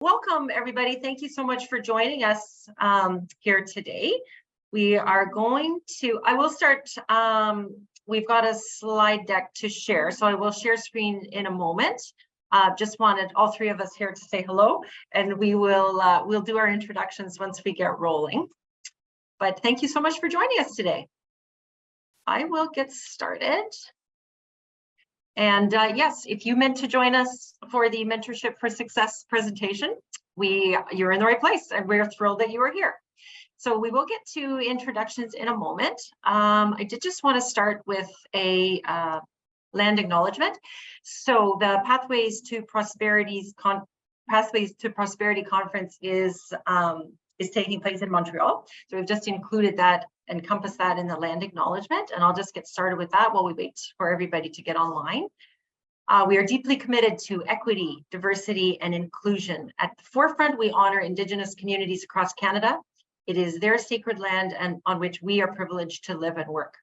Welcome, everybody. Thank you so much for joining us here today. We are going to, I will start, we've got a slide deck to share, so I will share screen in a moment. Just wanted all three of us here to say hello, and we will we'll do our introductions once we get rolling. But thank you so much for joining us today. I will get started. And yes, if you meant to join us for the Mentorship for Success presentation, you're in the right place, and we're thrilled that you are here. So we will get to introductions in a moment. I did just want to start with a land acknowledgement. So the Pathways to Prosperity conference is taking place in Montreal. So we've just included that, encompass that in the land acknowledgement, and I'll just get started with that while we wait for everybody to get online. We are deeply committed to equity, diversity, and inclusion. At the forefront, we honor Indigenous communities across Canada. It is their sacred land and on which we are privileged to live and work.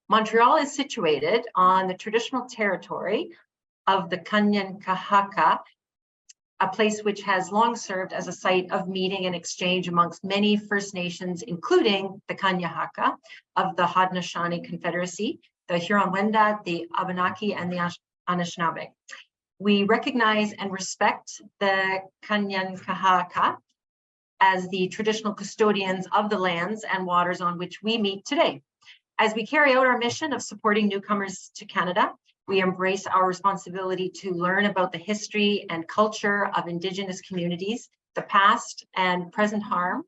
Montreal is situated on the traditional territory of the Kanien'kehá:ka, a place which has long served as a site of meeting and exchange amongst many First Nations, including the Kanien'kehá:ka of the Haudenosaunee Confederacy, the Huron-Wendat, the Abenaki, and the Anishinaabe. We recognize and respect the Kanien'kehá:ka as the traditional custodians of the lands and waters on which we meet today. As we carry out our mission of supporting newcomers to Canada, we embrace our responsibility to learn about the history and culture of Indigenous communities, the past and present harm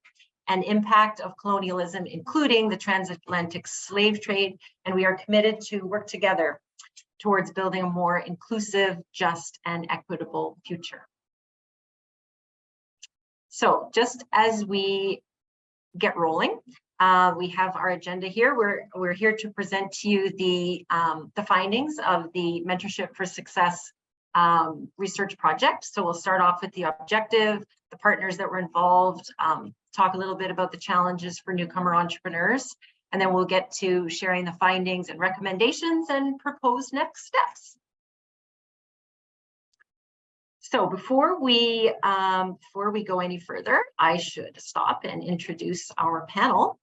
and impact of colonialism, including the transatlantic slave trade, and we are committed to work together towards building a more inclusive, just, and equitable future. So just as we get rolling, we have our agenda here. We're here to present to you the findings of the Mentorship for Success research project. So we'll start off with the objective, the partners that were involved, talk a little bit about the challenges for newcomer entrepreneurs, and then we'll get to sharing the findings and recommendations and proposed next steps. So before we go any further, I should stop and introduce our panel.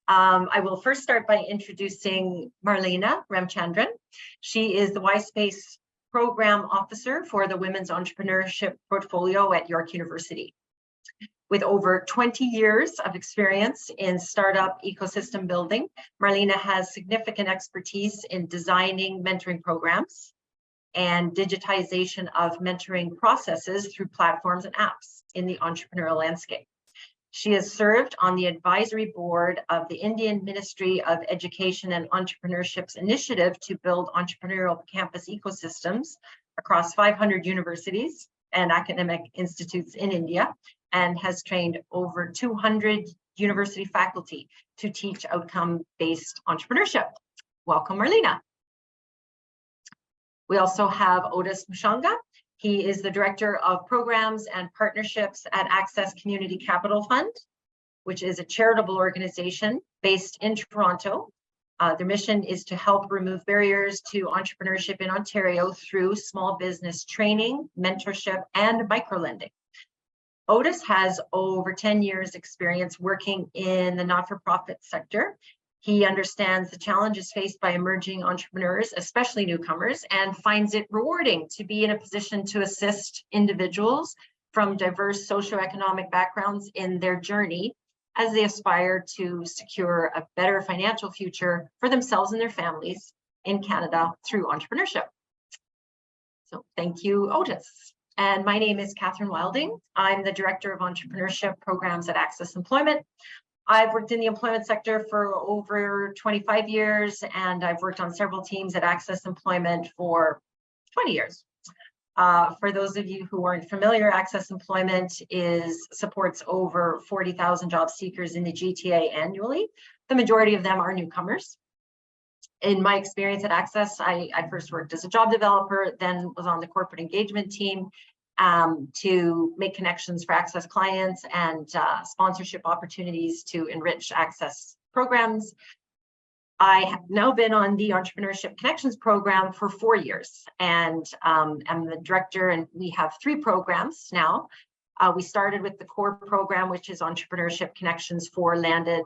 I will first start by introducing Marlena Ramchandran. She is the Y-Space Program Officer for the Women's Entrepreneurship Portfolio at York University. With over 20 years of experience in startup ecosystem building, Marlena has significant expertise in designing mentoring programs and digitization of mentoring processes through platforms and apps in the entrepreneurial landscape. She has served on the advisory board of the Indian Ministry of Education and Entrepreneurship's initiative to build entrepreneurial campus ecosystems across 500 universities and academic institutes in India, and has trained over 200 university faculty to teach outcome-based entrepreneurship. Welcome, Marlena. We also have Otis Mushanga. He is the Director of Programs and Partnerships at Access Community Capital Fund, which is a charitable organization based in Toronto. Their mission is to help remove barriers to entrepreneurship in Ontario through small business training, mentorship, and microlending. Otis has over 10 years experience working in the not-for-profit sector. He understands the challenges faced by emerging entrepreneurs, especially newcomers, and finds it rewarding to be in a position to assist individuals from diverse socioeconomic backgrounds in their journey as they aspire to secure a better financial future for themselves and their families in Canada through entrepreneurship. So thank you, Otis. And my name is Catherine Wilding. I'm the Director of Entrepreneurship Programs at Access Employment. I've worked in the employment sector for over 25 years, and I've worked on several teams at Access Employment for 20 years. For those of you who aren't familiar, Access Employment supports over 40,000 job seekers in the GTA annually. The majority of them are newcomers. In my experience at Access, I first worked as a job developer, then was on the corporate engagement team to make connections for Access clients and sponsorship opportunities to enrich Access programs. I have now been on the Entrepreneurship Connections program for 4 years, and I'm the director, and we have 3 programs now. We started with the core program, which is Entrepreneurship Connections for landed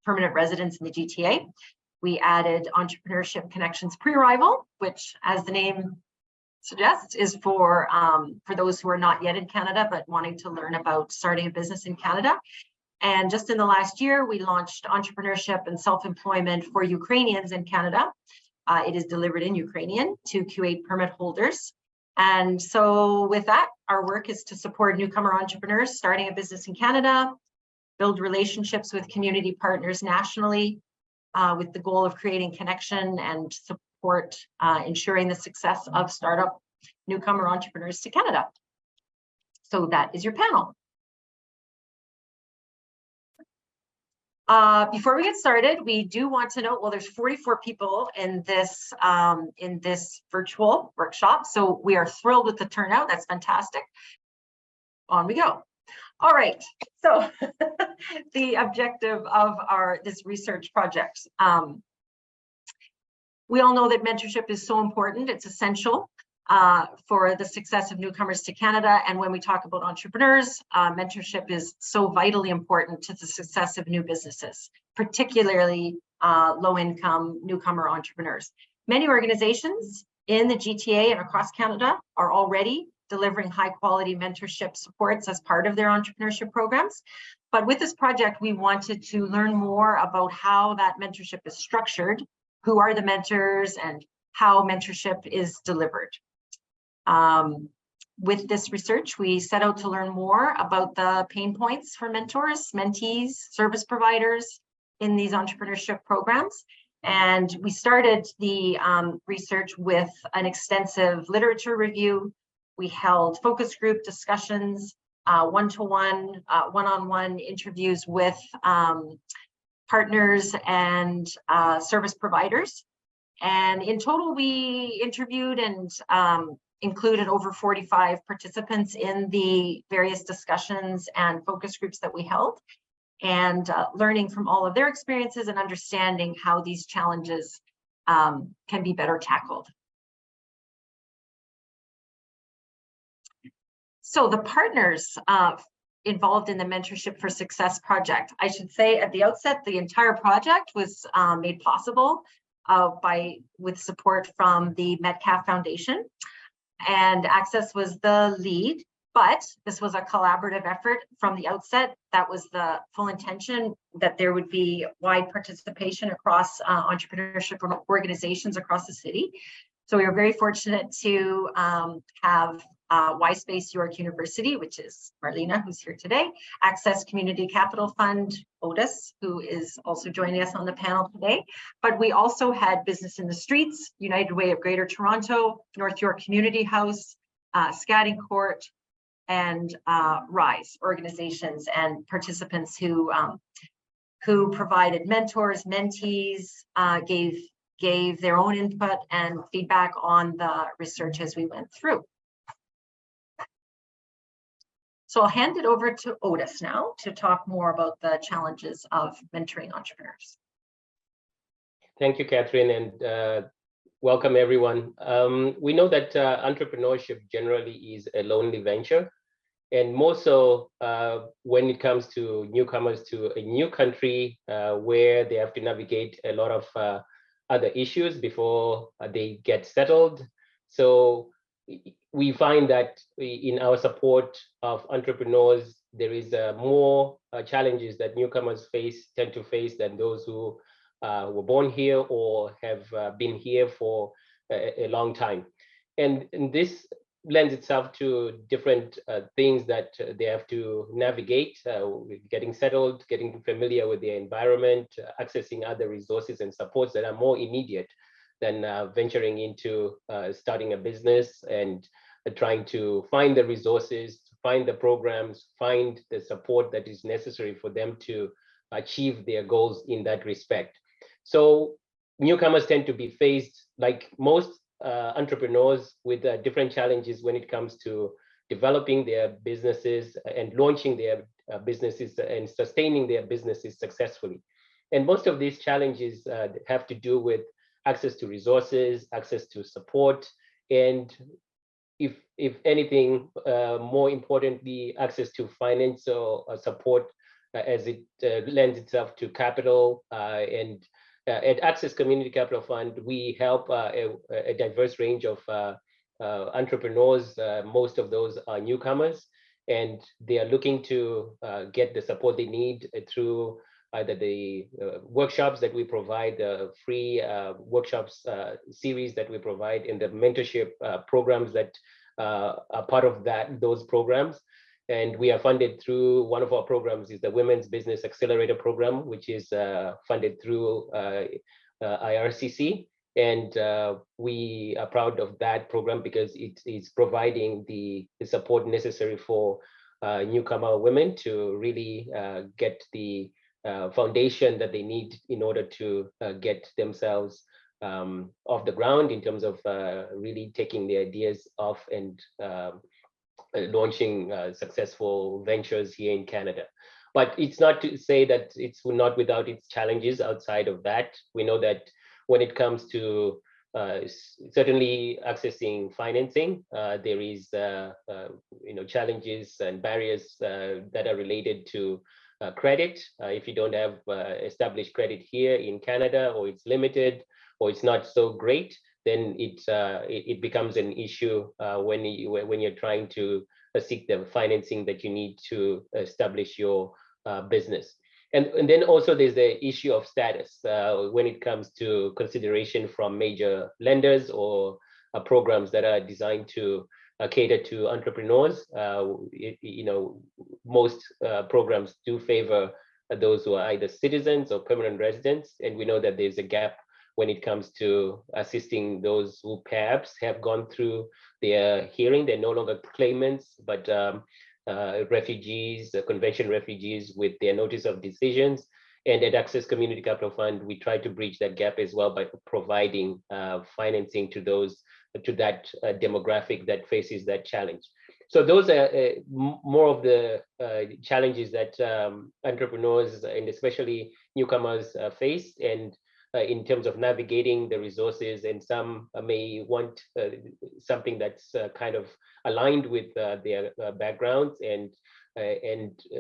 permanent residents in the GTA. We added Entrepreneurship Connections Pre-Arrival, which, as the name suggests, is for those who are not yet in Canada but wanting to learn about starting a business in Canada. And just in the last year, we launched entrepreneurship and self-employment for Ukrainians in Canada. It is delivered in Ukrainian to Q8 permit holders. And so with that, our work is to support newcomer entrepreneurs starting a business in Canada, build relationships with community partners nationally, with the goal of creating connection and support, ensuring the success of startup newcomer entrepreneurs to Canada. So that is your panel. Before we get started, we do want to note, well, there's 44 people in this virtual workshop, so we are thrilled with the turnout. That's fantastic. On we go. All right, so the objective of this research project. We all know that mentorship is so important. It's essential for the success of newcomers to Canada. And when we talk about entrepreneurs, mentorship is so vitally important to the success of new businesses, particularly low-income newcomer entrepreneurs. Many organizations in the GTA and across Canada are already delivering high-quality mentorship supports as part of their entrepreneurship programs. But with this project, we wanted to learn more about how that mentorship is structured, who are the mentors, and how mentorship is delivered. With this research, we set out to learn more about the pain points for mentors, mentees, service providers in these entrepreneurship programs. And we started the research with an extensive literature review. We held focus group discussions, one-to-one, one-on-one interviews with partners and service providers. And in total, we interviewed and included over 45 participants in the various discussions and focus groups that we held, and learning from all of their experiences and understanding how these challenges can be better tackled. So the partners involved in the Mentorship for Success project, I should say at the outset, the entire project was made possible with support from the Metcalf Foundation, and Access was the lead, but this was a collaborative effort from the outset. That was the full intention, that there would be wide participation across entrepreneurship organizations across the city. So we were very fortunate to have Y-Space York University, which is Marlena, who's here today, Access Community Capital Fund, Otis, who is also joining us on the panel today. But we also had Business in the Streets, United Way of Greater Toronto, North York Community House, Scatting Court, and RISE organizations and participants who provided mentors, mentees, gave their own input and feedback on the research as we went through. So I'll hand it over to Otis now to talk more about the challenges of mentoring entrepreneurs. Thank you, Catherine, and welcome everyone. We know that entrepreneurship generally is a lonely venture, and more so when it comes to newcomers to a new country where they have to navigate a lot of other issues before they get settled. So we find that in our support of entrepreneurs, there is more challenges that newcomers tend to face than those who were born here or have been here for a long time. And this lends itself to different things that they have to navigate, getting settled, getting familiar with their environment, accessing other resources and supports that are more immediate than venturing into starting a business and trying to find the resources, find the programs, find the support that is necessary for them to achieve their goals in that respect. So newcomers tend to be faced, like most entrepreneurs, with different challenges when it comes to developing their businesses and launching their businesses and sustaining their businesses successfully. And most of these challenges have to do with access to resources, access to support, and if anything, more importantly, access to financial support as it lends itself to capital. And at Access Community Capital Fund, we help a diverse range of entrepreneurs. Most of those are newcomers, and they are looking to get the support they need through either the workshops that we provide, the free workshops series that we provide, and the mentorship programs that are part of those programs. And we are funded through, one of our programs is the Women's Business Accelerator Program, which is funded through IRCC. And we are proud of that program because it is providing the support necessary for newcomer women to really get the foundation that they need in order to get themselves off the ground in terms of really taking the ideas off and launching successful ventures here in Canada. But it's not to say that it's not without its challenges outside of that. We know that when it comes to certainly accessing financing, there is challenges and barriers that are related to credit. If you don't have established credit here in Canada, or it's limited, or it's not so great, then it becomes an issue when you're trying to seek the financing that you need to establish your business. And then also there's the issue of status when it comes to consideration from major lenders or programs that are designed to cater to entrepreneurs. Most programs do favor those who are either citizens or permanent residents, and we know that there's a gap when it comes to assisting those who perhaps have gone through their hearing. They're no longer claimants, but refugees, convention refugees with their notice of decisions. And at Access Community Capital Fund, we try to bridge that gap as well by providing financing to that demographic that faces that challenge. So those are more of the challenges that entrepreneurs and especially newcomers face, and in terms of navigating the resources, and some may want something that's kind of aligned with their backgrounds, and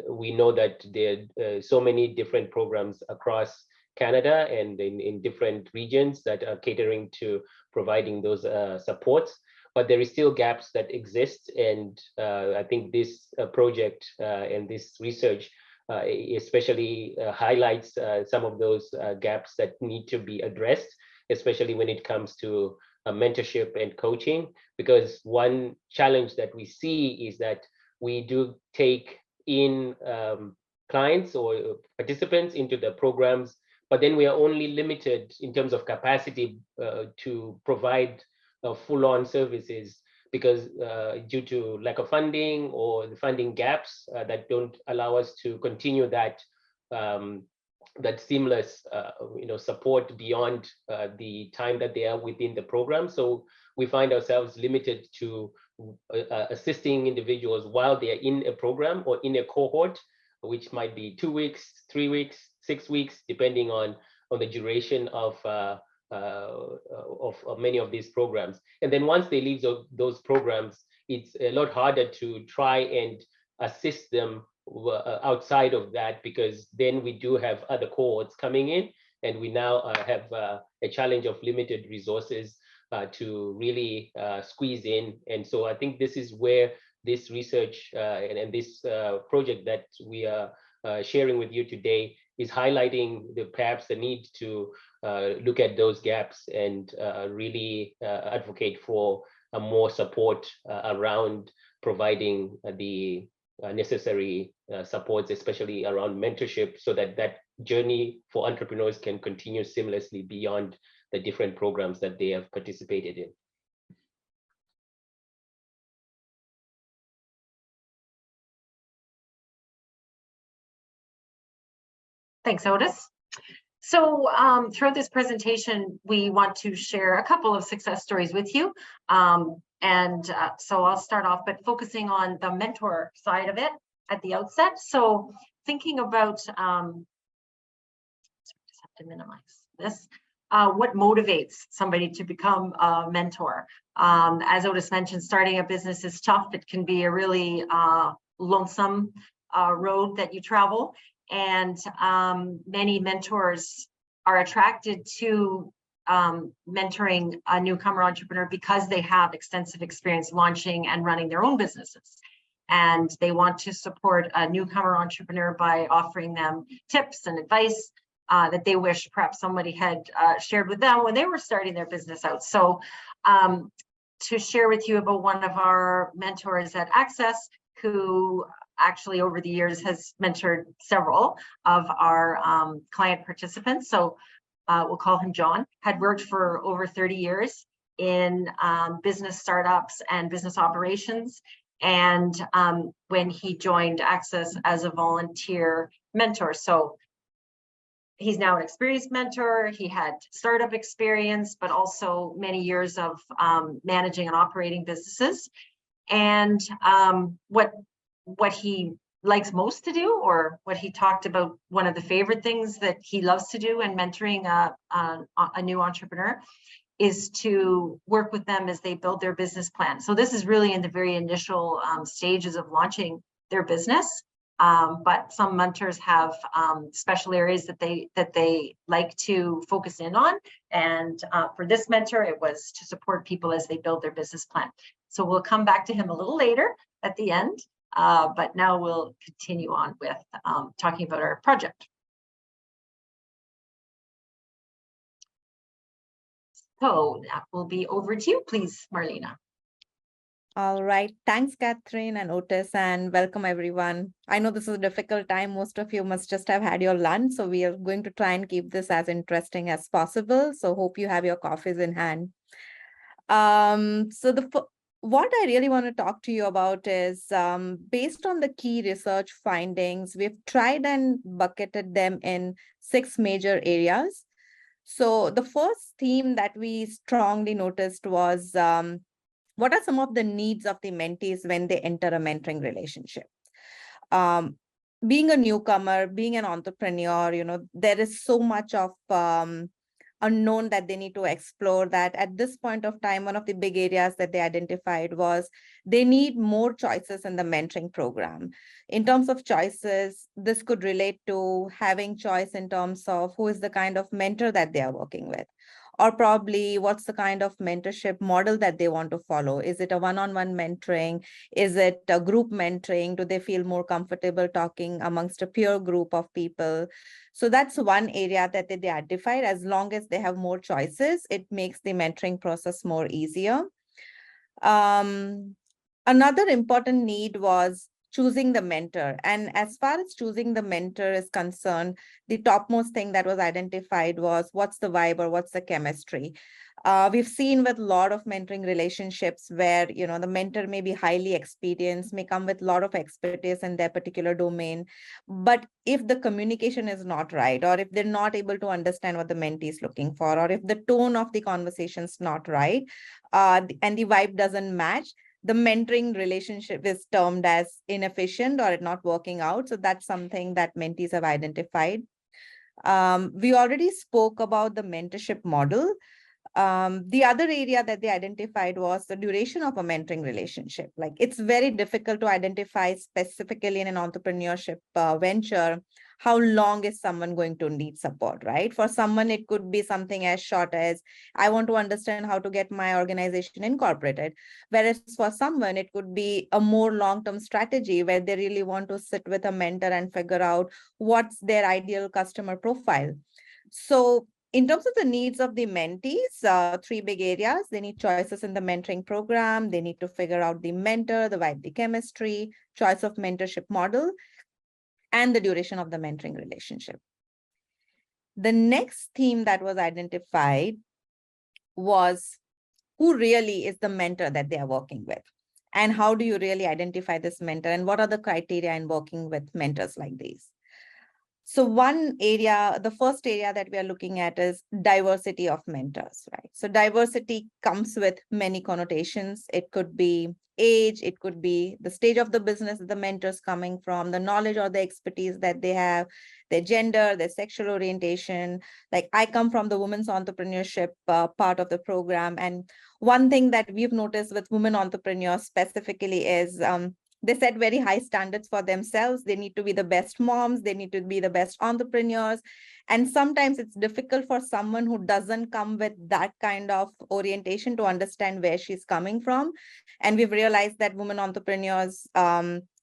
we know that there are so many different programs across Canada and in different regions that are catering to providing those supports, but there is still gaps that exist. And I think this project and this research especially highlights some of those gaps that need to be addressed, especially when it comes to mentorship and coaching, because one challenge that we see is that we do take in clients or participants into the programs, but then we are only limited in terms of capacity to provide full-on services, because due to lack of funding or the funding gaps that don't allow us to continue that seamless support beyond the time that they are within the program. So we find ourselves limited to assisting individuals while they are in a program or in a cohort, which might be 2 weeks, 3 weeks, 6 weeks, depending on the duration of many of these programs. And then once they leave those programs, it's a lot harder to try and assist them outside of that, because then we do have other cohorts coming in, and we now have a challenge of limited resources to really squeeze in. And so I think this is where this research and this project that we are sharing with you today is highlighting perhaps the need to look at those gaps and really advocate for more support around providing the necessary supports, especially around mentorship, so that that journey for entrepreneurs can continue seamlessly beyond the different programs that they have participated in. Thanks, Otis. So throughout this presentation, we want to share a couple of success stories with you. So I'll start off, but focusing on the mentor side of it at the outset. So thinking about, to minimize this. What motivates somebody to become a mentor? As Otis mentioned, starting a business is tough. It can be a really lonesome road that you travel. And many mentors are attracted to mentoring a newcomer entrepreneur because they have extensive experience launching and running their own businesses. And they want to support a newcomer entrepreneur by offering them tips and advice that they wish perhaps somebody had shared with them when they were starting their business out. So to share with you about one of our mentors at Access, who actually over the years has mentored several of our client participants. So we'll call him John, had worked for over 30 years in business startups and business operations. And when he joined Access as a volunteer mentor. So he's now an experienced mentor. He had startup experience, but also many years of managing and operating businesses. And what he likes most to do, or what he talked about, one of the favorite things that he loves to do in mentoring a new entrepreneur is to work with them as they build their business plan. So this is really in the very initial stages of launching their business. But some mentors have special areas that they like to focus in on. And for this mentor, it was to support people as they build their business plan. So we'll come back to him a little later at the end. But now we'll continue on with talking about our project. So that will be over to you, please, Marlena. All right. Thanks, Catherine and Otis, and welcome everyone. I know this is a difficult time. Most of you must just have had your lunch, so we are going to try and keep this as interesting as possible. So hope you have your coffees in hand. What I really want to talk to you about is based on the key research findings, we've tried and bucketed them in 6 major areas. So the first theme that we strongly noticed was what are some of the needs of the mentees when they enter a mentoring relationship? Being a newcomer, being an entrepreneur, there is so much of unknown that they need to explore, that at this point of time, one of the big areas that they identified was they need more choices in the mentoring program. In terms of choices, this could relate to having choice in terms of who is the kind of mentor that they are working with, or probably what's the kind of mentorship model that they want to follow. Is it a one-on-one mentoring? Is it a group mentoring? Do they feel more comfortable talking amongst a peer group of people? So that's one area that they identified. As long as they have more choices, it makes the mentoring process more easier. Another important need was choosing the mentor. And as far as choosing the mentor is concerned, the topmost thing that was identified was what's the vibe or what's the chemistry. We've seen with a lot of mentoring relationships where, the mentor may be highly experienced, may come with a lot of expertise in their particular domain. But if the communication is not right, or if they're not able to understand what the mentee is looking for, or if the tone of the conversation is not right, and the vibe doesn't match, the mentoring relationship is termed as inefficient or not working out. So that's something that mentees have identified. We already spoke about the mentorship model. The other area that they identified was the duration of a mentoring relationship. Like, it's very difficult to identify specifically in an entrepreneurship venture, how long is someone going to need support, right? For someone, it could be something as short as, I want to understand how to get my organization incorporated. Whereas for someone, it could be a more long-term strategy where they really want to sit with a mentor and figure out what's their ideal customer profile. So in terms of the needs of the mentees, 3 big areas. They need choices in the mentoring program. They need to figure out the mentor, the vibe, the chemistry, choice of mentorship model, and the duration of the mentoring relationship. The next theme that was identified was who really is the mentor that they are working with, and how do you really identify this mentor, and what are the criteria in working with mentors like these? So one area, the first area that we are looking at is diversity of mentors, right? So diversity comes with many connotations. It could be age, it could be the stage of the business that the mentor's coming from, the knowledge or the expertise that they have, their gender, their sexual orientation. Like I come from the women's entrepreneurship part of the program. And one thing that we've noticed with women entrepreneurs specifically is they set very high standards for themselves. They need to be the best moms. They need to be the best entrepreneurs. And sometimes it's difficult for someone who doesn't come with that kind of orientation to understand where she's coming from. And we've realized that women entrepreneurs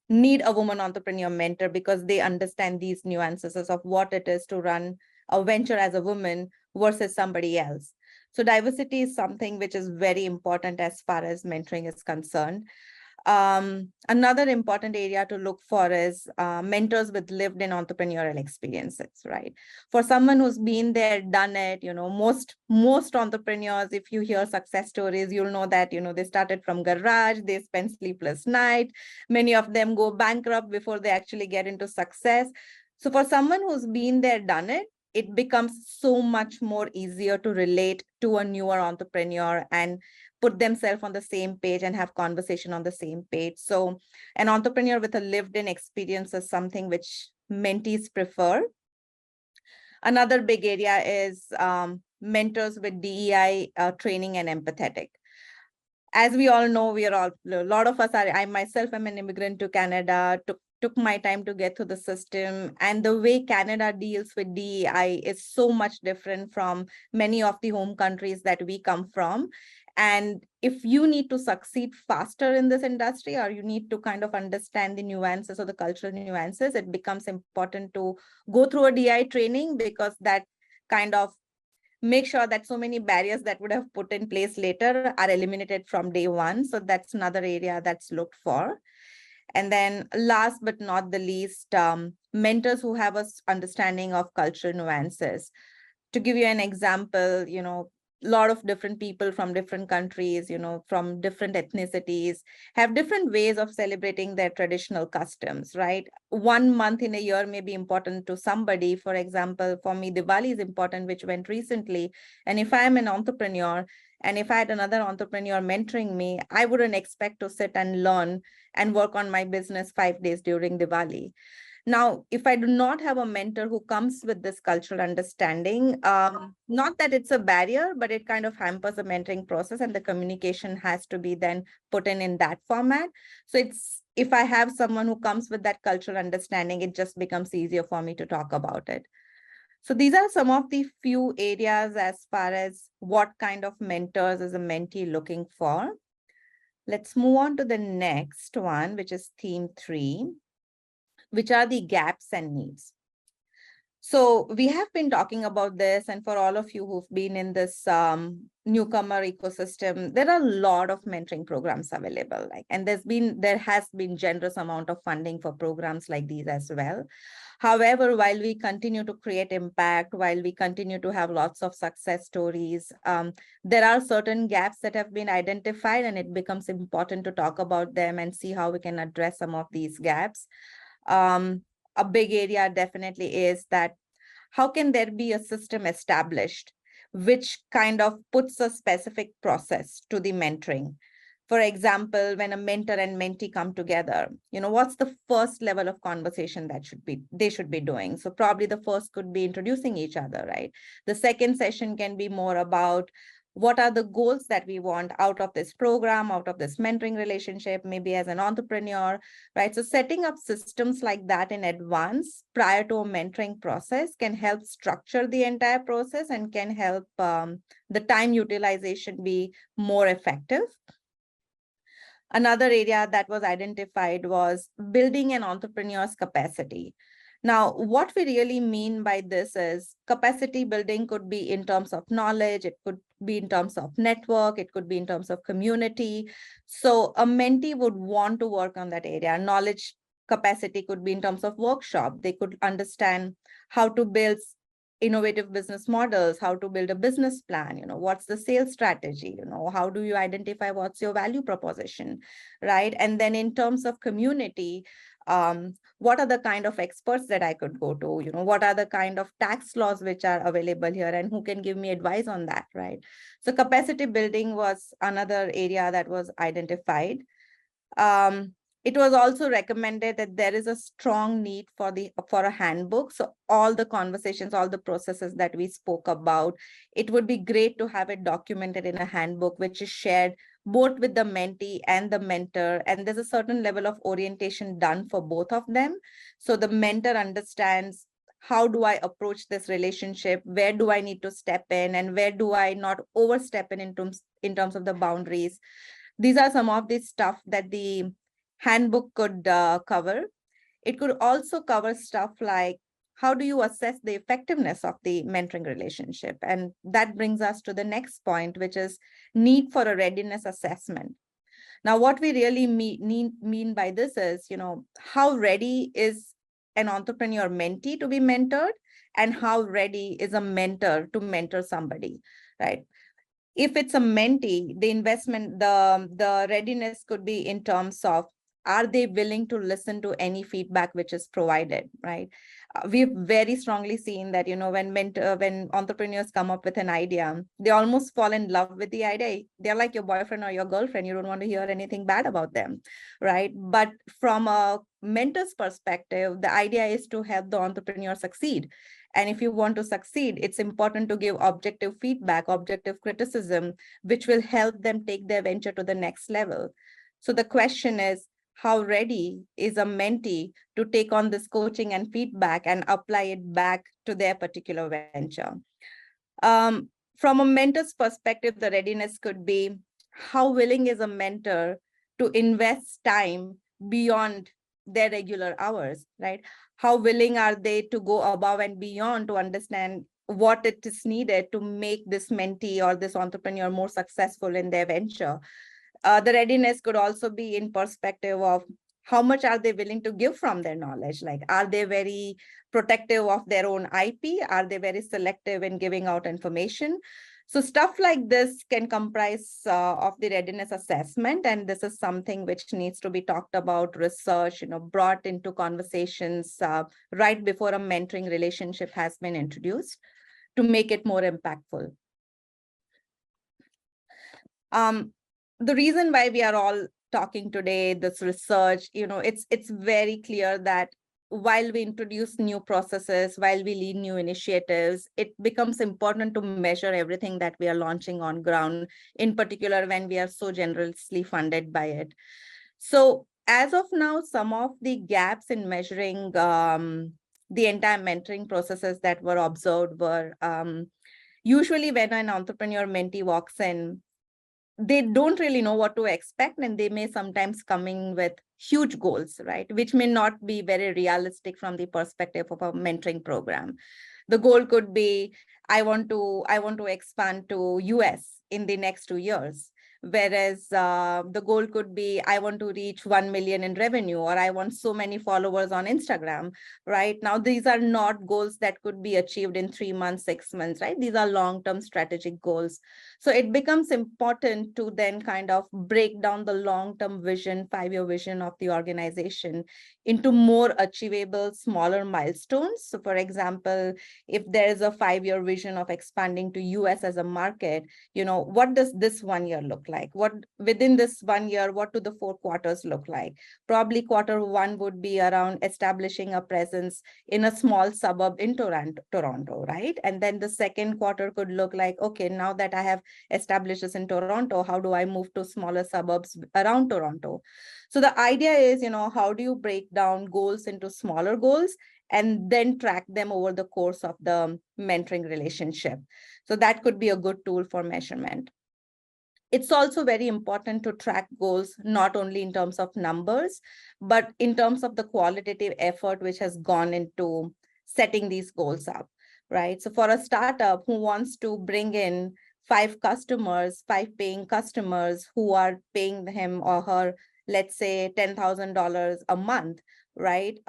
need a woman entrepreneur mentor because they understand these nuances of what it is to run a venture as a woman versus somebody else. So diversity is something which is very important as far as mentoring is concerned. Another important area to look for is mentors with lived in entrepreneurial experiences, right? For someone who's been there, done it, most entrepreneurs, if you hear success stories, you'll know that, they started from garage, they spent sleepless night. Many of them go bankrupt before they actually get into success. So for someone who's been there, done it, it becomes so much more easier to relate to a newer entrepreneur and put themselves on the same page and have conversation on the same page. So an entrepreneur with a lived-in experience is something which mentees prefer. Another big area is mentors with DEI training and empathetic. As we all know, a lot of us are, I myself am an immigrant to Canada, took my time to get through the system. And the way Canada deals with DEI is so much different from many of the home countries that we come from. And if you need to succeed faster in this industry, or you need to kind of understand the nuances or the cultural nuances, it becomes important to go through a DEI training, because that kind of make sure that so many barriers that would have put in place later are eliminated from day one. So that's another area that's looked for. And then last but not the least, mentors who have an understanding of cultural nuances. To give you an example, a lot of different people from different countries, from different ethnicities, have different ways of celebrating their traditional customs, right? 1 month in a year may be important to somebody. For example, for me, Diwali is important, which went recently. And if I'm an entrepreneur, and if I had another entrepreneur mentoring me, I wouldn't expect to sit and learn and work on my business 5 days during Diwali. Now, if I do not have a mentor who comes with this cultural understanding, not that it's a barrier, but it kind of hampers the mentoring process, and the communication has to be then put in that format. So if I have someone who comes with that cultural understanding, it just becomes easier for me to talk about it. So these are some of the few areas as far as what kind of mentors is a mentee looking for. Let's move on to the next one, which is theme 3. Which are the gaps and needs. So we have been talking about this, and for all of you who've been in this newcomer ecosystem, there are a lot of mentoring programs available. And there has been generous amount of funding for programs like these as well. However, while we continue to create impact, while we continue to have lots of success stories, there are certain gaps that have been identified, and it becomes important to talk about them and see how we can address some of these gaps. A big area definitely is that how can there be a system established which kind of puts a specific process to the mentoring? For example, when a mentor and mentee come together, what's the first level of conversation that they should be doing? So probably the first could be introducing each other, right? The second session can be more about what are the goals that we want out of this program, out of this mentoring relationship, maybe as an entrepreneur, right? So setting up systems like that in advance prior to a mentoring process can help structure the entire process and can help the time utilization be more effective. Another area that was identified was building an entrepreneur's capacity. Now, what we really mean by this is capacity building could be in terms of knowledge, it could be in terms of network, it could be in terms of community. So a mentee would want to work on that area. Knowledge capacity could be in terms of workshop. They could understand how to build innovative business models, how to build a business plan, what's the sales strategy, how do you identify what's your value proposition, right? And then in terms of community, What are the kind of experts that I could go to? What are the kind of tax laws which are available here, and who can give me advice on that, right? So capacity building was another area that was identified. It was also recommended that there is a strong need for a handbook. So all the conversations, all the processes that we spoke about, it would be great to have it documented in a handbook, which is shared both with the mentee and the mentor. And there's a certain level of orientation done for both of them. So the mentor understands, how do I approach this relationship? Where do I need to step in? And where do I not overstep in terms of the boundaries? These are some of the stuff that the handbook could cover. It could also cover stuff like, how do you assess the effectiveness of the mentoring relationship? And that brings us to the next point, which is need for a readiness assessment. Now, what we really mean by this is, how ready is an entrepreneur mentee to be mentored, and how ready is a mentor to mentor somebody, right? If it's a mentee, the investment, the readiness could be in terms of, are they willing to listen to any feedback which is provided, right? We've very strongly seen that, when entrepreneurs come up with an idea, they almost fall in love with the idea. They're like your boyfriend or your girlfriend. You don't want to hear anything bad about them, right? But from a mentor's perspective, the idea is to help the entrepreneur succeed. And if you want to succeed, it's important to give objective feedback, objective criticism, which will help them take their venture to the next level. So the question is, how ready is a mentee to take on this coaching and feedback and apply it back to their particular venture? From a mentor's perspective, the readiness could be, how willing is a mentor to invest time beyond their regular hours, right? How willing are they to go above and beyond to understand what it is needed to make this mentee or this entrepreneur more successful in their venture? The readiness could also be in perspective of, how much are they willing to give from their knowledge? Like, are they very protective of their own IP? Are they very selective in giving out information? So stuff like this can comprise of the readiness assessment. And this is something which needs to be talked about, research, brought into conversations right before a mentoring relationship has been introduced to make it more impactful. The reason why we are all talking today, this research, it's very clear that while we introduce new processes, while we lead new initiatives, it becomes important to measure everything that we are launching on ground, in particular when we are so generously funded by it. So as of now, some of the gaps in measuring the entire mentoring processes that were observed were usually when an entrepreneur mentee walks in, they don't really know what to expect, and they may sometimes come in with huge goals, right? Which may not be very realistic from the perspective of a mentoring program. The goal could be, I want to expand to US in the next 2 years. Whereas the goal could be, I want to reach 1 million in revenue, or I want so many followers on Instagram, right? Now, these are not goals that could be achieved in 3 months, 6 months, right? These are long-term strategic goals. So it becomes important to then kind of break down the long-term vision, 5-year vision of the organization into more achievable, smaller milestones. So for example, if there is a 5-year vision of expanding to US as a market, what does this 1 year look like? What within this 1 year, what do the 4 quarters look like? Probably Q1 would be around establishing a presence in a small suburb in Toronto, right? And then the second quarter could look like, okay, now that I have established this in Toronto, how do I move to smaller suburbs around Toronto? So the idea is, how do you break down goals into smaller goals and then track them over the course of the mentoring relationship? So that could be a good tool for measurement. It's also very important to track goals, not only in terms of numbers, but in terms of the qualitative effort which has gone into setting these goals up, right? So for a startup who wants to bring in 5 paying customers who are paying him or her, let's say $10,000 a month, right?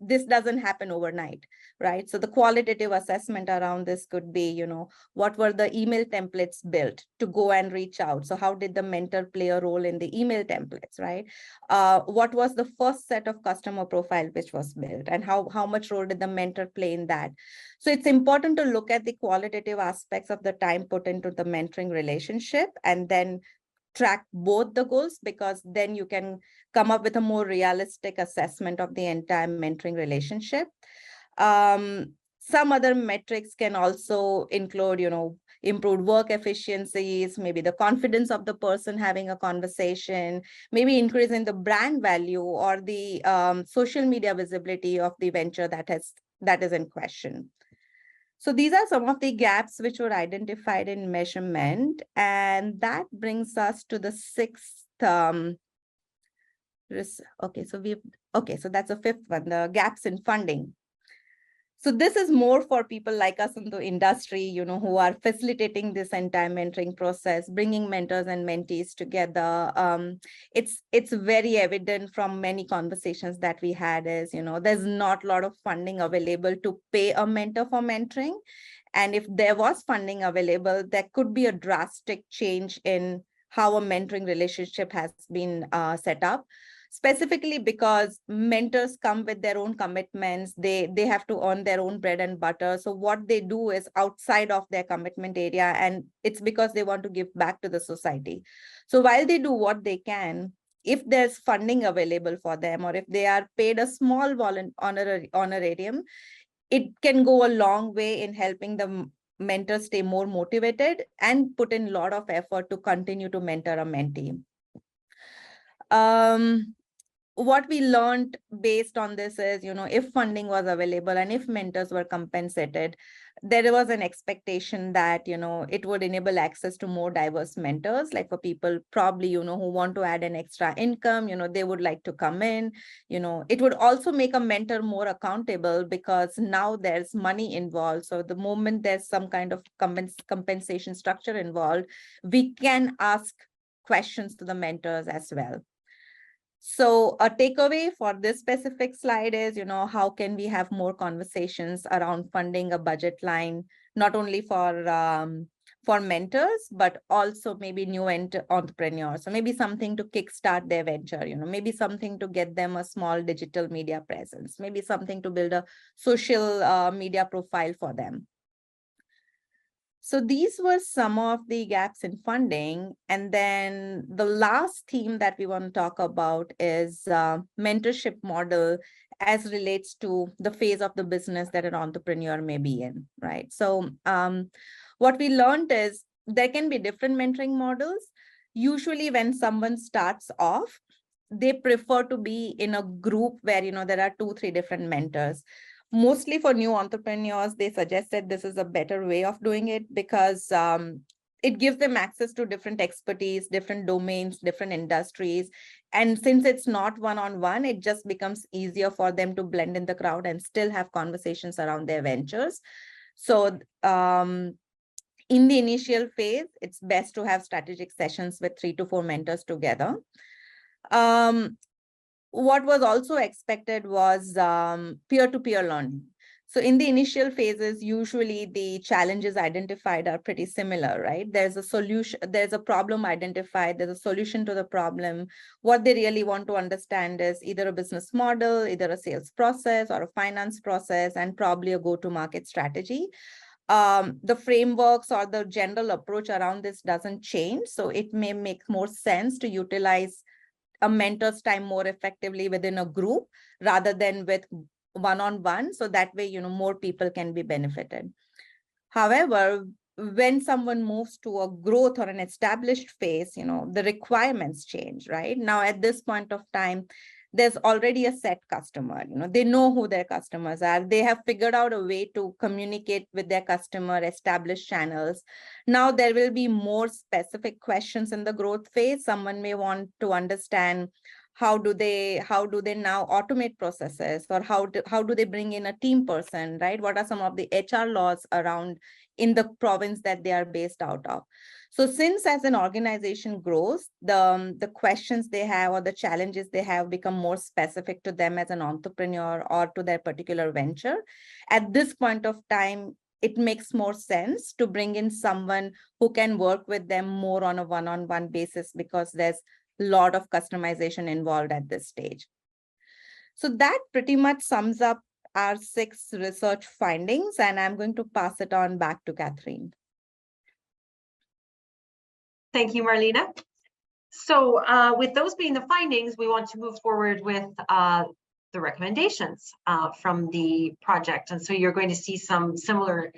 This doesn't happen overnight, right? So the qualitative assessment around this could be, you know, what were the email templates built to go and reach out? So how did the mentor play a role in the email templates, right? What was the first set of customer profile which was built, and how much role did the mentor play in that? So it's important to look at the qualitative aspects of the time put into the mentoring relationship, and then track both the goals, because then you can come up with a more realistic assessment of the entire mentoring relationship. Some other metrics can also include, you know, improved work efficiencies, maybe the confidence of the person having a conversation, maybe increasing the brand value or the social media visibility of the venture that is in question. So these are some of the gaps which were identified in measurement, and that brings us to the sixth. So that's the fifth one, the gaps in funding. So this is more for people like us in the industry, you know, who are facilitating this entire mentoring process, bringing mentors and mentees together. It's very evident from many conversations that we had is, you know, there's not a lot of funding available to pay a mentor for mentoring. And if there was funding available, there could be a drastic change in how a mentoring relationship has been set up. Specifically because mentors come with their own commitments, they have to earn their own bread and butter. So what they do is outside of their commitment area, and it's because they want to give back to the society. So while they do what they can, if there's funding available for them, or if they are paid a small honorarium, it can go a long way in helping the mentor stay more motivated and put in a lot of effort to continue to mentor a mentee. What we learned based on this is, you know, if funding was available and if mentors were compensated, there was an expectation that, you know, it would enable access to more diverse mentors, like for people probably, you know, who want to add an extra income, you know, they would like to come in, you know, it would also make a mentor more accountable because now there's money involved. So the moment there's some kind of compensation structure involved, we can ask questions to the mentors as well. So a takeaway for this specific slide is, you know, how can we have more conversations around funding a budget line, not only for mentors, but also maybe new entrepreneurs. So maybe something to kickstart their venture, you know, maybe something to get them a small digital media presence, maybe something to build a social media profile for them. So these were some of the gaps in funding. And then the last theme that we want to talk about is mentorship model as relates to the phase of the business that an entrepreneur may be in, right? So what we learned is there can be different mentoring models. Usually when someone starts off, they prefer to be in a group where, you know, there are 2-3 different mentors. Mostly for new entrepreneurs, they suggested this is a better way of doing it because it gives them access to different expertise, different domains, different industries. And since it's not one-on-one, it just becomes easier for them to blend in the crowd and still have conversations around their ventures. So in the initial phase, it's best to have strategic sessions with 3 to 4 mentors together. What was also expected was peer-to-peer learning. So in the initial phases, usually the challenges identified are pretty similar, right? There's a solution, there's a problem identified, there's a solution to the problem. What they really want to understand is either a business model, either a sales process or a finance process, and probably a go-to-market strategy. The frameworks or the general approach around this doesn't change. So it may make more sense to utilize a mentor's time more effectively within a group rather than with one-on-one. So that way, you know, more people can be benefited. However, when someone moves to a growth or an established phase, you know, the requirements change, right? Now, at this point of time, there's already a set customer, you know, they know who their customers are. They have figured out a way to communicate with their customer, establish channels. Now there will be more specific questions in the growth phase. Someone may want to understand how do they now automate processes, or how do they bring in a team person, right? What are some of the HR laws around in the province that they are based out of. So since as an organization grows, the questions they have or the challenges they have become more specific to them as an entrepreneur or to their particular venture, at this point of time, it makes more sense to bring in someone who can work with them more on a one-on-one basis, because there's a lot of customization involved at this stage. So that pretty much sums up our 6 research findings, and I'm going to pass it on back to Catherine. Thank you, Marlena. So with those being the findings, we want to move forward with the recommendations from the project. And so you're going to see some similar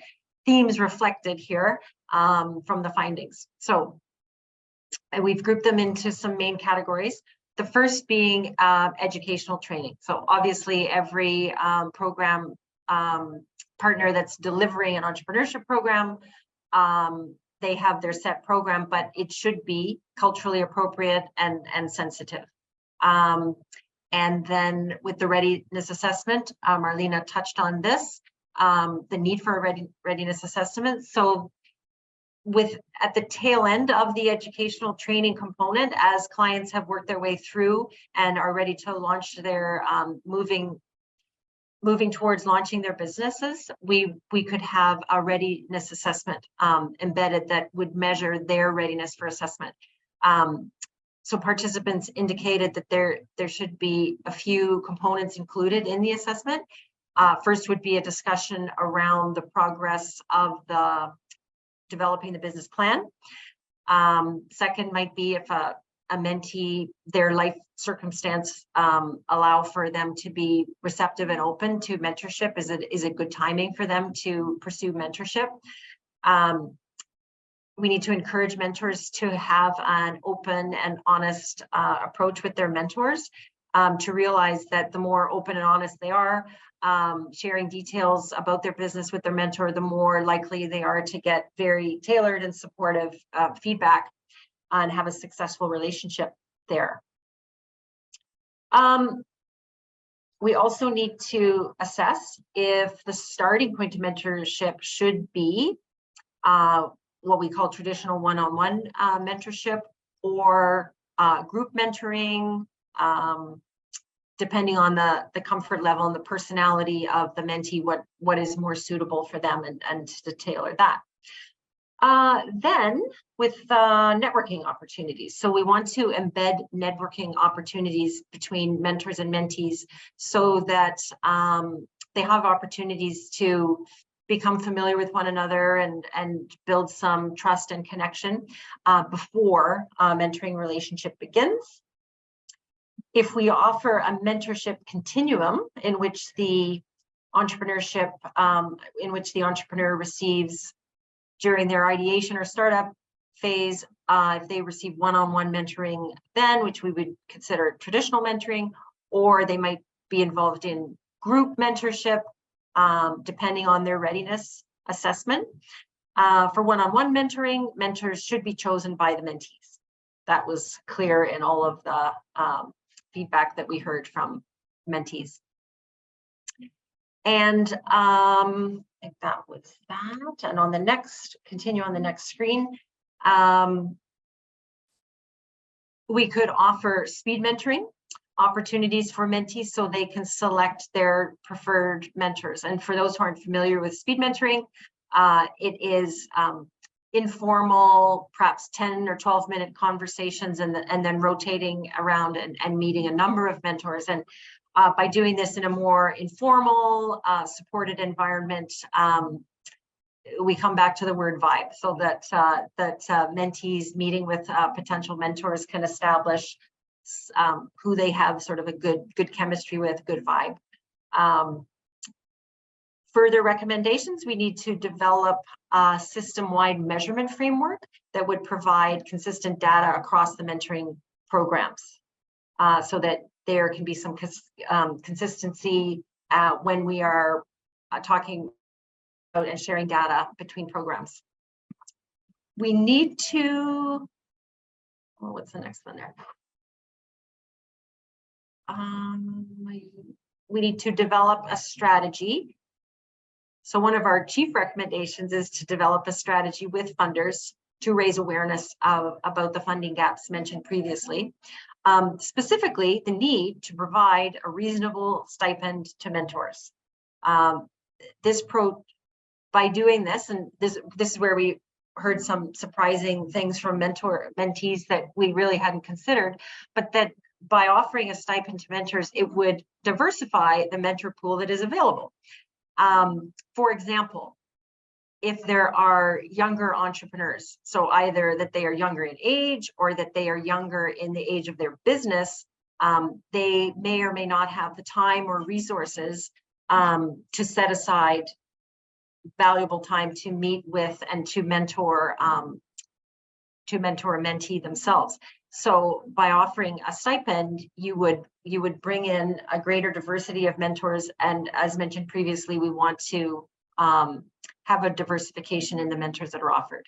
themes reflected here from the findings. So we've grouped them into some main categories. The first being educational training. So obviously every program partner that's delivering an entrepreneurship program, they have their set program, but it should be culturally appropriate and sensitive. And then with the readiness assessment, Marlena touched on this, the need for a readiness assessment. So at the tail end of the educational training component, as clients have worked their way through and are ready to launch their moving towards launching their businesses, we could have a readiness assessment embedded that would measure their readiness for assessment. So participants indicated that there should be a few components included in the assessment. First would be a discussion around the progress of developing the business plan. Second might be if a mentee, their life circumstance allow for them to be receptive and open to mentorship. Is it good timing for them to pursue mentorship? We need to encourage mentors to have an open and honest approach with their mentors, to realize that the more open and honest they are, sharing details about their business with their mentor, the more likely they are to get very tailored and supportive feedback and have a successful relationship there. We also need to assess if the starting point to mentorship should be what we call traditional one-on-one mentorship, or group mentoring, depending on the comfort level and the personality of the mentee, what is more suitable for them, and to tailor that. Then with networking opportunities. So we want to embed networking opportunities between mentors and mentees so that they have opportunities to become familiar with one another and build some trust and connection before a mentoring relationship begins. If we offer a mentorship continuum in which the entrepreneur receives during their ideation or startup phase, if they receive one-on-one mentoring then, which we would consider traditional mentoring, or they might be involved in group mentorship, depending on their readiness assessment. For one-on-one mentoring, mentors should be chosen by the mentees. That was clear in all of the feedback that we heard from mentees. And I think that was that. And on the next, continue on the next screen, we could offer speed mentoring opportunities for mentees so they can select their preferred mentors. And for those who aren't familiar with speed mentoring, it is informal, perhaps 10 or 12-minute conversations, and then rotating around and meeting a number of mentors. And by doing this in a more informal, supported environment, we come back to the word vibe, so that mentees meeting with potential mentors can establish who they have sort of a good chemistry with, good vibe. Further recommendations, we need to develop a system-wide measurement framework that would provide consistent data across the mentoring programs, so that there can be some consistency when we are talking about and sharing data between programs. We need to, oh, what's the next one there? We need to develop a strategy So one of our chief recommendations is to develop a strategy with funders to raise awareness about the funding gaps mentioned previously. Specifically, the need to provide a reasonable stipend to mentors. By doing this, and this is where we heard some surprising things from mentees that we really hadn't considered, but that by offering a stipend to mentors, it would diversify the mentor pool that is available. For example, if there are younger entrepreneurs, so either that they are younger in age or that they are younger in the age of their business, they may or may not have the time or resources to set aside valuable time to meet with and to mentor a mentee themselves. So by offering a stipend, you would bring in a greater diversity of mentors, and as mentioned previously, we want to have a diversification in the mentors that are offered.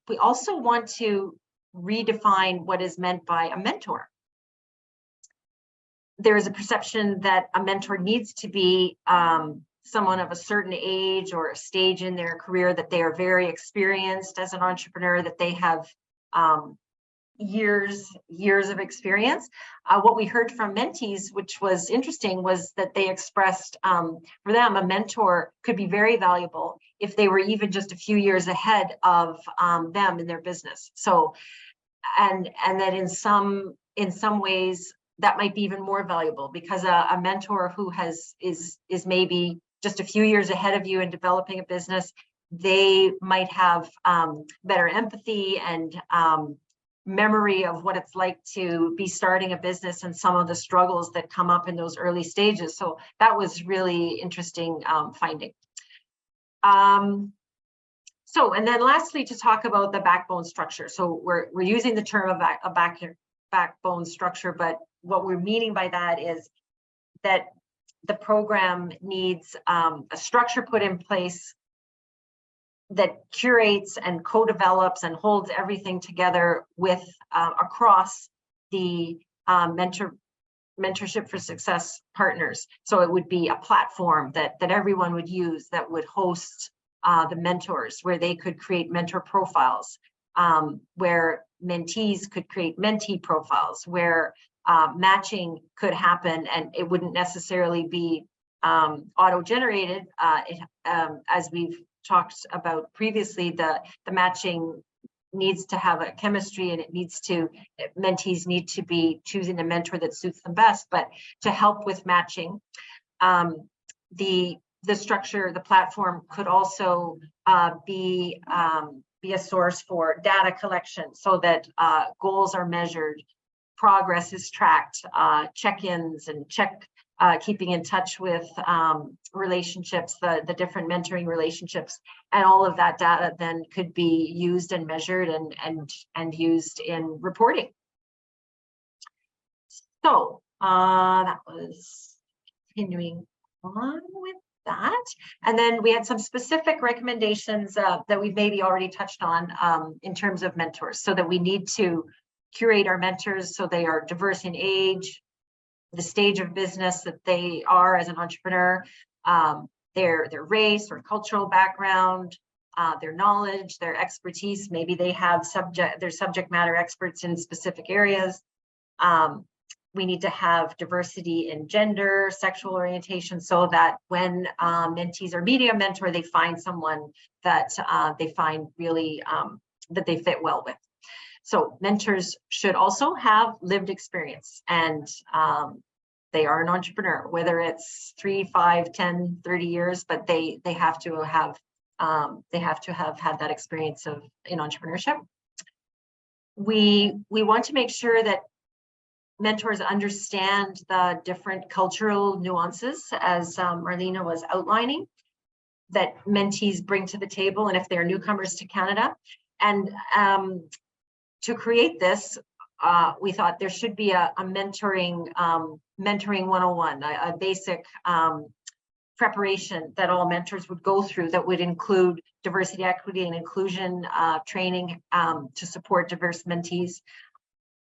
We also want to redefine what is meant by a mentor. There is a perception that a mentor needs to be someone of a certain age or a stage in their career, that they are very experienced as an entrepreneur, that they have years of experience. What we heard from mentees, which was interesting, was that they expressed for them a mentor could be very valuable if they were even just a few years ahead of them in their business. So, and that in some ways that might be even more valuable, because a mentor who is maybe just a few years ahead of you in developing a business, they might have better empathy and memory of what it's like to be starting a business and some of the struggles that come up in those early stages. So that was really interesting finding. So, and then lastly, to talk about the backbone structure. So we're using the term of a backbone structure, but what we're meaning by that is that the program needs a structure put in place that curates and co-develops and holds everything together with across the Mentorship for Success partners. So it would be a platform that everyone would use, that would host the mentors, where they could create mentor profiles, where mentees could create mentee profiles, where matching could happen, and it wouldn't necessarily be auto-generated. As we've talked about previously, the matching needs to have a chemistry, and mentees need to be choosing a mentor that suits them best. But to help with matching, the structure, the platform could also be a source for data collection, so that goals are measured, progress is tracked, check-ins and keeping in touch with relationships, the different mentoring relationships, and all of that data then could be used and measured and used in reporting. So that was continuing on with that. And then we had some specific recommendations that we've maybe already touched on in terms of mentors, so that we need to curate our mentors so they are diverse in age, the stage of business that they are as an entrepreneur, their race or cultural background, their knowledge, their expertise. Maybe they have they're subject matter experts in specific areas. We need to have diversity in gender, sexual orientation, so that when mentees are meeting a mentor, they find someone that they find really that they fit well with. So mentors should also have lived experience, and they are an entrepreneur, whether it's 3, 5, 10, 30 years, but they have to have had that experience in entrepreneurship. We want to make sure that mentors understand the different cultural nuances, as Marlena was outlining, that mentees bring to the table, and if they're newcomers to Canada. And to create this, we thought there should be a mentoring 101, a basic preparation that all mentors would go through, that would include diversity, equity, and inclusion training to support diverse mentees.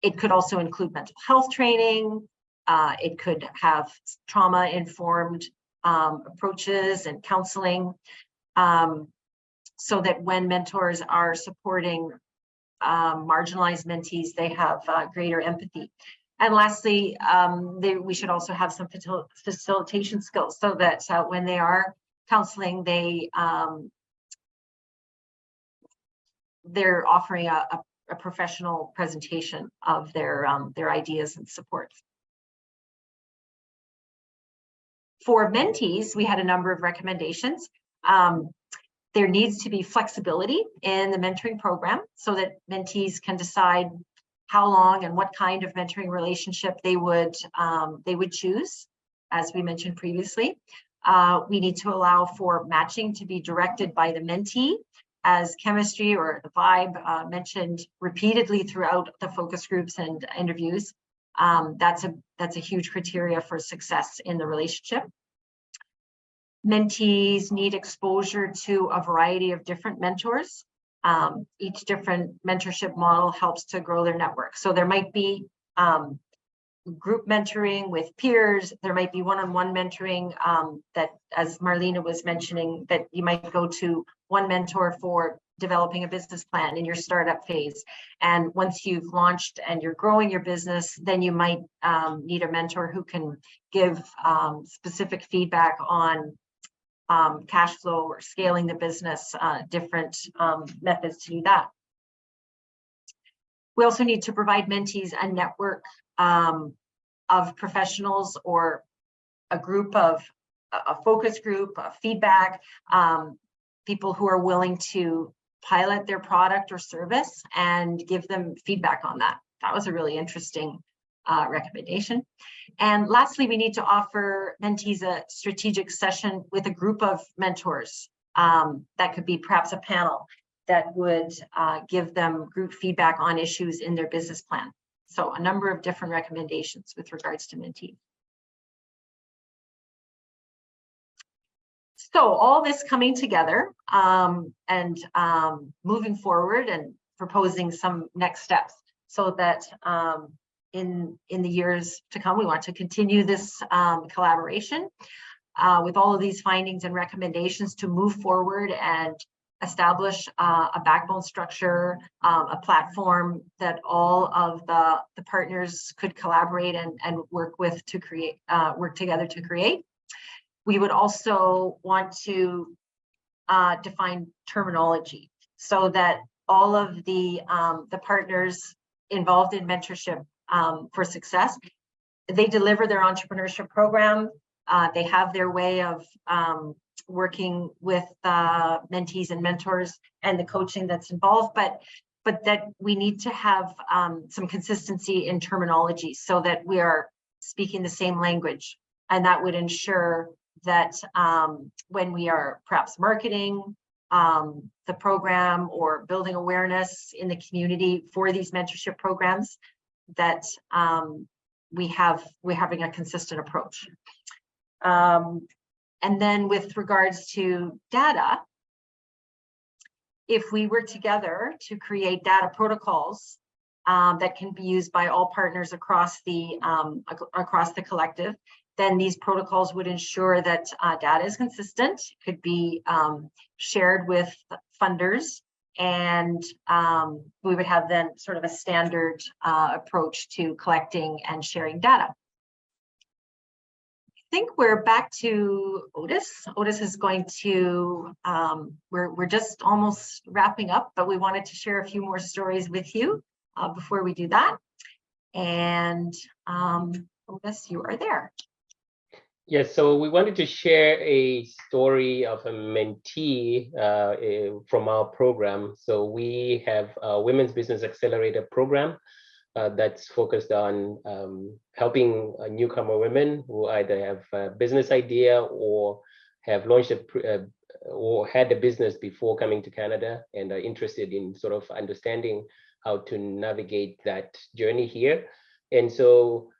It could also include mental health training. It could have trauma-informed approaches and counseling, so that when mentors are supporting marginalized mentees, they have greater empathy. And lastly, we should also have some facilitation skills, so that when they are counseling, they're offering a professional presentation of their ideas and supports. For mentees, we had a number of recommendations. There needs to be flexibility in the mentoring program, so that mentees can decide how long and what kind of mentoring relationship they would choose, as we mentioned previously. We need to allow for matching to be directed by the mentee, as chemistry or the vibe mentioned repeatedly throughout the focus groups and interviews. That's a huge criteria for success in the relationship. Mentees need exposure to a variety of different mentors. Each different mentorship model helps to grow their network. So there might be group mentoring with peers. There might be one-on-one mentoring that, as Marlena was mentioning, that you might go to one mentor for developing a business plan in your startup phase. And once you've launched and you're growing your business, then you might need a mentor who can give specific feedback on cash flow or scaling the business, different methods to do that. We also need to provide mentees a network of professionals, or a group of a focus group, a feedback, people who are willing to pilot their product or service and give them feedback on that. That was a really interesting recommendation. And lastly, we need to offer mentees a strategic session with a group of mentors. That could be perhaps a panel that would give them group feedback on issues in their business plan. So a number of different recommendations with regards to mentees. So all this coming together and moving forward and proposing some next steps, so that in the years to come, we want to continue this collaboration with all of these findings and recommendations to move forward and establish a backbone structure, a platform that all of the partners could collaborate and work with to create, work together to create. We would also want to define terminology, so that all of the partners involved in mentorship for success, they deliver their entrepreneurship program. They have their way of working with mentees and mentors and the coaching that's involved, but that we need to have some consistency in terminology, so that we are speaking the same language. And that would ensure that when we are perhaps marketing the program or building awareness in the community for these mentorship programs, that we're having a consistent approach. And then with regards to data, if we work together to create data protocols that can be used by all partners across the collective, then these protocols would ensure that data is consistent, could be shared with funders, and we would have then sort of a standard approach to collecting and sharing data. I think we're back to Otis. Otis is going to, we're just almost wrapping up, but we wanted to share a few more stories with you before we do that. And Otis, you are there. Yes, so we wanted to share a story of a mentee from our program. So we have a Women's Business Accelerator program that's focused on helping newcomer women who either have a business idea or have launched or had a business before coming to Canada and are interested in sort of understanding how to navigate that journey here. And so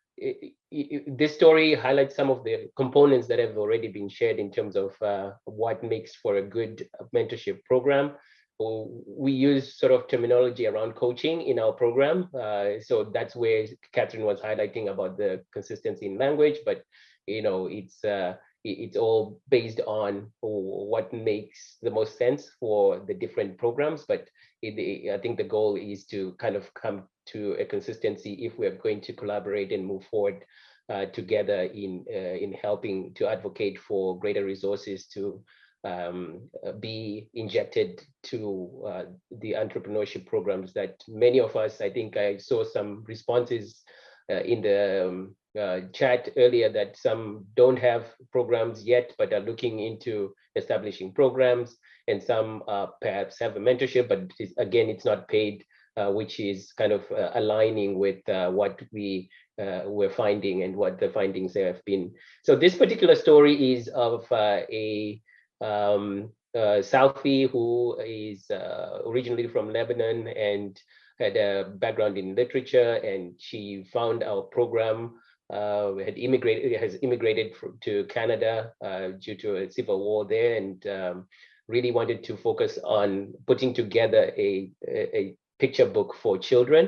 this story highlights some of the components that have already been shared in terms of what makes for a good mentorship program. We use sort of terminology around coaching in our program. So that's where Catherine was highlighting about the consistency in language, but you know, it's it's all based on what makes the most sense for the different programs. But I think the goal is to kind of come to a consistency if we're going to collaborate and move forward together in helping to advocate for greater resources to be injected to the entrepreneurship programs that many of us, I think I saw some responses in the chat earlier that some don't have programs yet, but are looking into establishing programs, and some perhaps have a mentorship, but again, it's not paid, which is kind of aligning with what we're finding and what the findings have been. So this particular story is of a Southie who is originally from Lebanon and had a background in literature, and she found our program, has immigrated to Canada due to a civil war there, and really wanted to focus on putting together a picture book for children.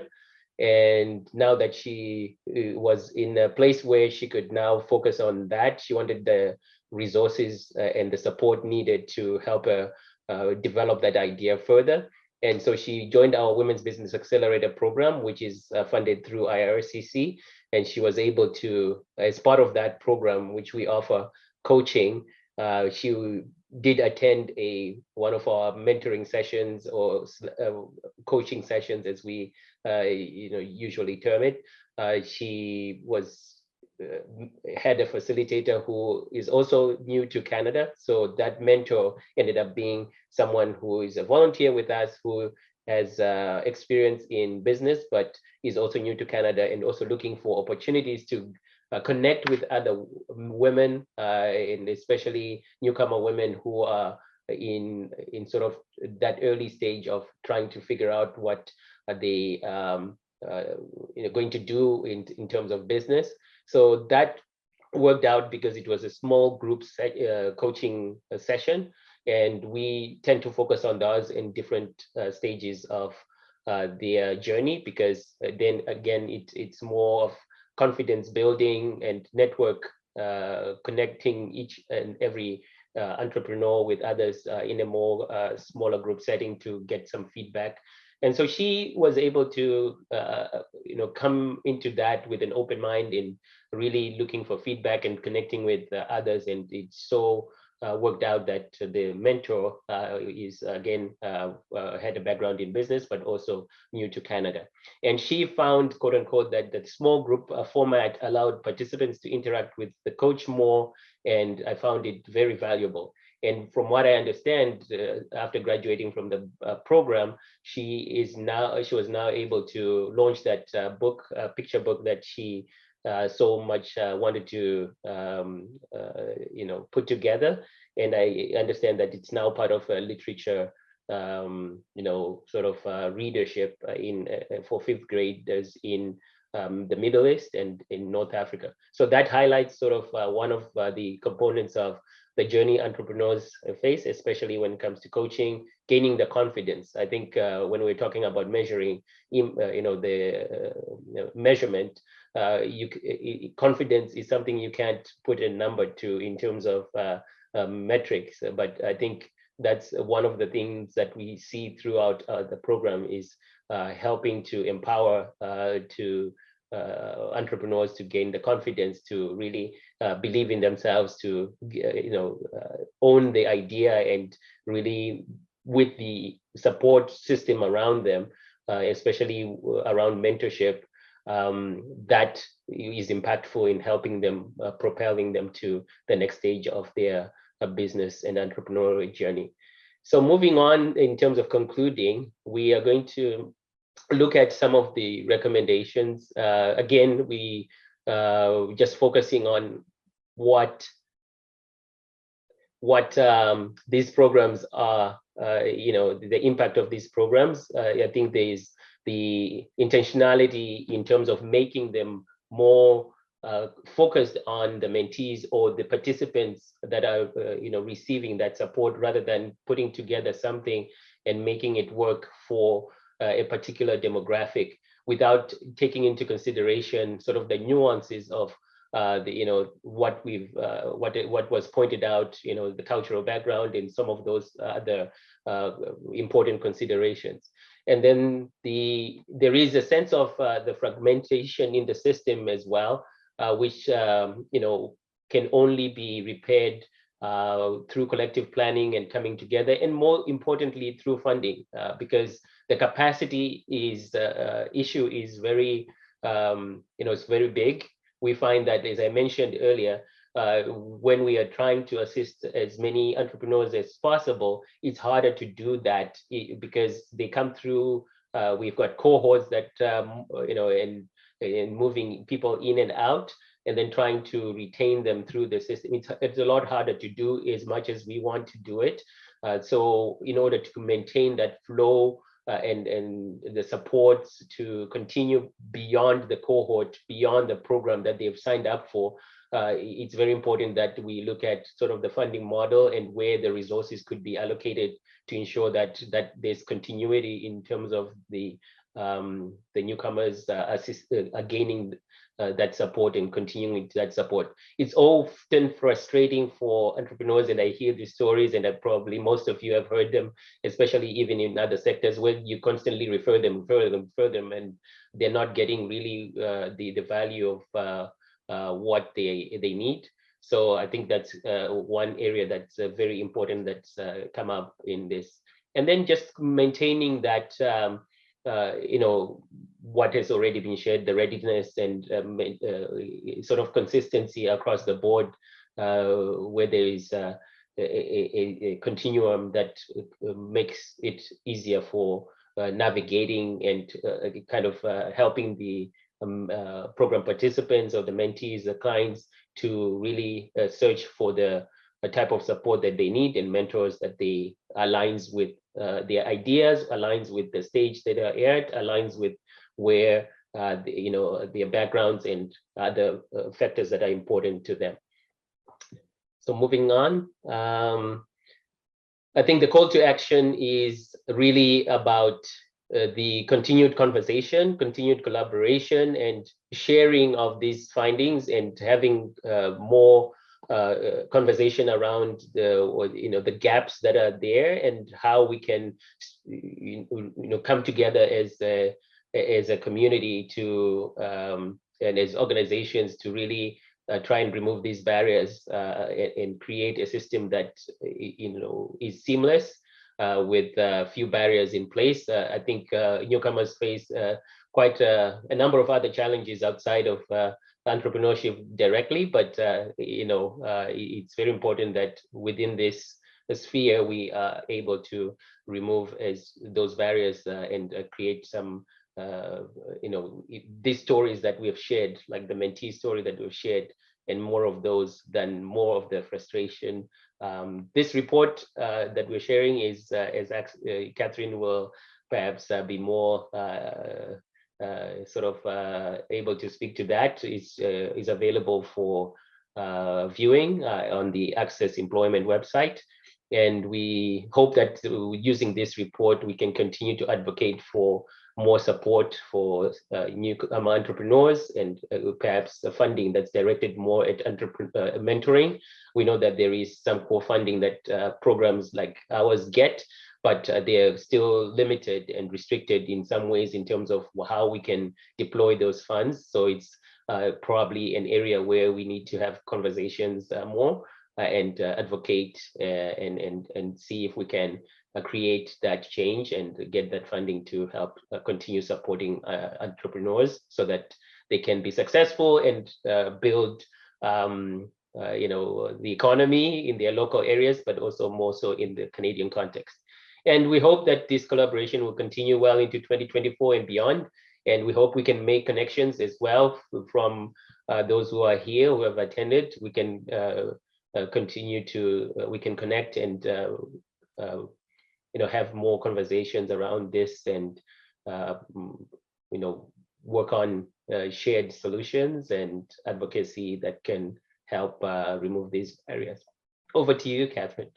And now that she was in a place where she could now focus on that, she wanted the resources and the support needed to help her develop that idea further. And so she joined our Women's Business Accelerator program, which is funded through IRCC. And she was able to, as part of that program, which we offer coaching, she did attend one of our mentoring sessions or coaching sessions, as we usually term it. She had a facilitator who is also new to Canada. So that mentor ended up being someone who is a volunteer with us, who has experience in business, but is also new to Canada and also looking for opportunities to connect with other women, and especially newcomer women who are in sort of that early stage of trying to figure out what are they going to do in terms of business. So that worked out because it was a small group coaching session, and we tend to focus on those in different stages of their journey, because then again, it's more of confidence building and network connecting each and every entrepreneur with others in a more smaller group setting to get some feedback. And so she was able to come into that with an open mind and really looking for feedback and connecting with others. And it so worked out that the mentor is again had a background in business, but also new to Canada. And she found, quote unquote, that the small group format allowed participants to interact with the coach more, and I found it very valuable. And from what I understand, after graduating from the program, she was now able to launch that book, picture book that she so much wanted to put together. And I understand that it's now part of a literature sort of readership for fifth graders in the Middle East and in North Africa. So that highlights sort of one of the components of the journey entrepreneurs face, especially when it comes to coaching, gaining the confidence. I think when we're talking about measuring, the measurement, confidence is something you can't put a number to in terms of metrics. But I think that's one of the things that we see throughout the program is helping to empower entrepreneurs to gain the confidence to really believe in themselves, to own the idea, and really with the support system around them, especially around mentorship, that is impactful in helping them, propelling them to the next stage of their business and entrepreneurial journey. So moving on, in terms of concluding, we are going to look at some of the recommendations. Again, we just focusing on what these programs are, the impact of these programs. I think there is the intentionality in terms of making them more focused on the mentees or the participants that are receiving that support, rather than putting together something and making it work for a particular demographic without taking into consideration sort of the nuances of what was pointed out, the cultural background and some of those other important considerations. And then there is a sense of the fragmentation in the system as well, which can only be repaired through collective planning and coming together, and more importantly through funding, because the capacity issue is very it's very big. We find that, as I mentioned earlier, when we are trying to assist as many entrepreneurs as possible, it's harder to do that because they come through. We've got cohorts that and moving people in and out, and then trying to retain them through the system. It's a lot harder to do as much as we want to do it. So in order to maintain that flow and the supports to continue beyond the cohort, beyond the program that they've signed up for, it's very important that we look at sort of the funding model and where the resources could be allocated to ensure that there's continuity in terms of the newcomers gaining that support and continuing that support. It's often frustrating for entrepreneurs, and I hear these stories, and probably most of you have heard them, especially even in other sectors where you constantly refer them, and they're not getting really the value of what they need. So I think that's one area that's very important that's come up in this. And then just maintaining that what has already been shared, the readiness and sort of consistency across the board, where there is a continuum that makes it easier for navigating and kind of helping the program participants or the mentees, the clients, to really search for the type of support that they need and mentors that they aligns with their ideas, aligns with the stage that they are at, aligns with where their backgrounds and other factors that are important to them. So moving on, I think the call to action is really about the continued conversation, continued collaboration, and sharing of these findings, and having more conversation around the gaps that are there, and how we can come together as a community to and as organizations to really try and remove these barriers and create a system that is seamless with few barriers in place. I think newcomers face quite a number of other challenges outside of entrepreneurship directly, but it's very important that within this sphere we are able to remove those barriers and create some these stories that we have shared, like the mentee story that we've shared, and more of those than more of the frustration. This report that we're sharing is, as Catherine will perhaps be more able to speak to that, is available for viewing on the Access Employment website. And we hope that using this report, we can continue to advocate for more support for new entrepreneurs, and perhaps funding that's directed more at mentoring. We know that there is some core funding that programs like ours get, but they are still limited and restricted in some ways in terms of how we can deploy those funds. So it's probably an area where we need to have conversations more and advocate and see if we can create that change and get that funding to help continue supporting entrepreneurs so that they can be successful and build the economy in their local areas, but also more so in the Canadian context. And we hope that this collaboration will continue well into 2024 and beyond. And we hope we can make connections as well from those who are here, who have attended. We can continue to, we can connect and have more conversations around this, and work on shared solutions and advocacy that can help remove these barriers. Over to you, Catherine.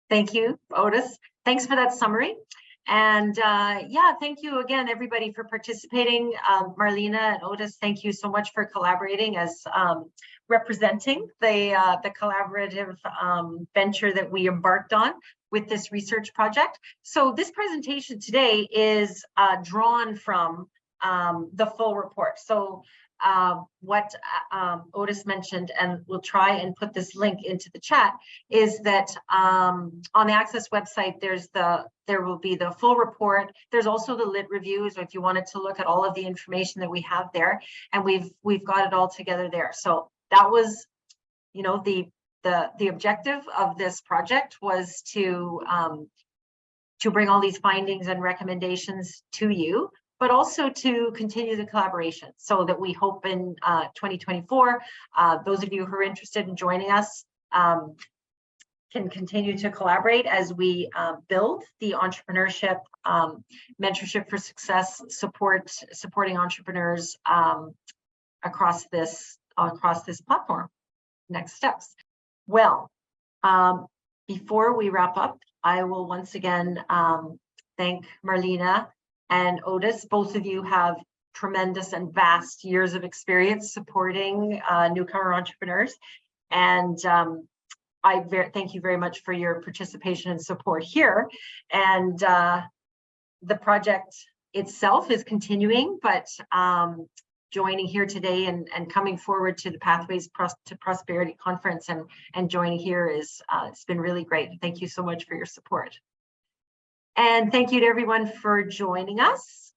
Thank you, Otis. Thanks for that summary. And yeah, thank you again, everybody, for participating. Marlena and Otis, thank you so much for collaborating as representing the collaborative venture that we embarked on with this research project. So this presentation today is drawn from the full report. So what Otis mentioned, and we'll try and put this link into the chat, is that on the Access website, there will be the full report. There's also the lit reviews, if you wanted to look at all of the information that we have there, and we've got it all together there. So that was, you know, the objective of this project was to bring all these findings and recommendations to you, but also to continue the collaboration, so that we hope in 2024, those of you who are interested in joining us can continue to collaborate as we build the entrepreneurship, mentorship for success, supporting entrepreneurs across this platform. Next steps. Well, before we wrap up, I will once again thank Marlena and Otis. Both of you have tremendous and vast years of experience supporting newcomer entrepreneurs. And I thank you very much for your participation and support here. And the project itself is continuing, but joining here today and coming forward to the Pathways to Prosperity conference and joining here is it's been really great. Thank you so much for your support. And thank you to everyone for joining us.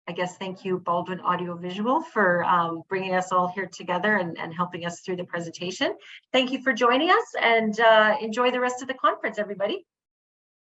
I guess thank you, Baldwin Audiovisual, for bringing us all here together and helping us through the presentation. Thank you for joining us, and enjoy the rest of the conference, everybody.